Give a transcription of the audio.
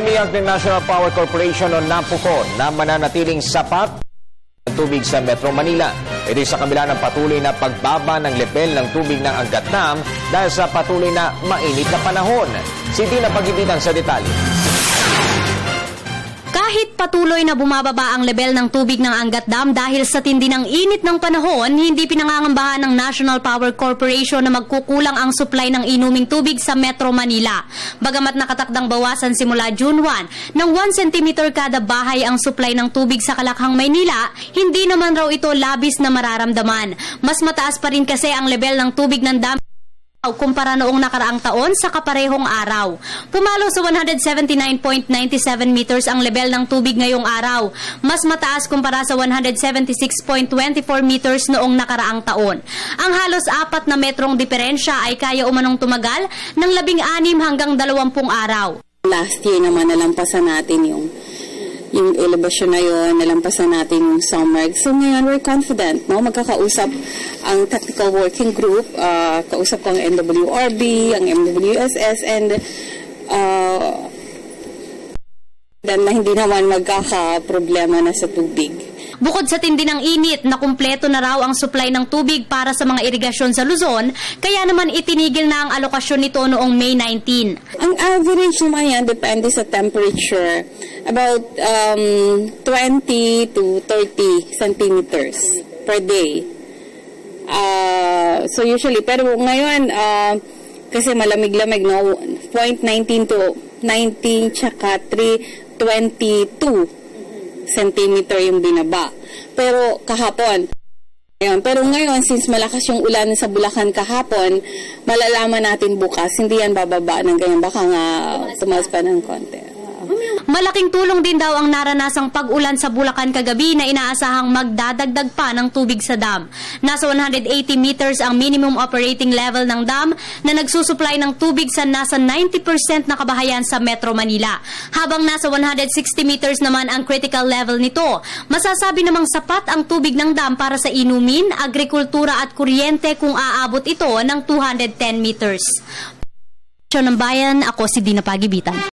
Iniyag ng National Power Corporation o NAPOCO na mananatiling sapat ng tubig sa Metro Manila. Ito sa kabila ng patuloy na pagbaba ng level ng tubig ng Angat Dam dahil sa patuloy na mainit na panahon. Si Dina Pagibitan sa detalye. Kahit patuloy na bumababa ang level ng tubig ng Angat Dam dahil sa tindi ng init ng panahon, hindi pinangangambahan ng National Power Corporation na magkukulang ang supply ng inuming tubig sa Metro Manila. Bagamat nakatakdang bawasan simula June 1 ng 1 cm kada bahay ang supply ng tubig sa Kalakhang, Maynila, hindi naman raw ito labis na mararamdaman. Mas mataas pa rin kasi ang level ng tubig ng dam kumpara noong nakaraang taon sa kaparehong araw. Pumalo sa 179.97 meters ang level ng tubig ngayong araw. Mas mataas kumpara sa 176.24 meters noong nakaraang taon. Ang halos 4 na metrong diferensya ay kaya umanong tumagal ng 16 hanggang 20 araw. Last year naman nalampasan natin yung elevation na yun, nalampasan natin yung summer. So ngayon, we're confident, no? Magkakausap ang technical working group, kausap ko ang MWRB, ang MWSS, and na hindi naman magkakaproblema na sa tubig. Bukod sa tindi ng init, na kumpleto na raw ang supply ng tubig para sa mga irigasyon sa Luzon, kaya naman itinigil na ang alokasyon nito noong May 19. Ang average naman yan, depende sa temperature, about 20 to 30 centimeters per day. So usually, pero ngayon, kasi malamig-lamig, no? 0.19 to 19, tsaka 3.22 centimeter yung binaba. Pero kahapon, pero ngayon, since malakas yung ulan sa Bulacan kahapon, malalaman natin bukas, hindi yan bababa ng ganyan. Baka nga tumaas pa ng konti. Malaking tulong din daw ang naranasang pag-ulan sa Bulacan kagabi na inaasahang magdadagdag pa ng tubig sa dam. Nasa 180 meters ang minimum operating level ng dam na nagsusupply ng tubig sa nasa 90% na kabahayan sa Metro Manila. Habang nasa 160 meters naman ang critical level nito, masasabi namang sapat ang tubig ng dam para sa inumin, agrikultura at kuryente kung aabot ito ng 210 meters. Ng Bayan, ako si Dina Pagibitan.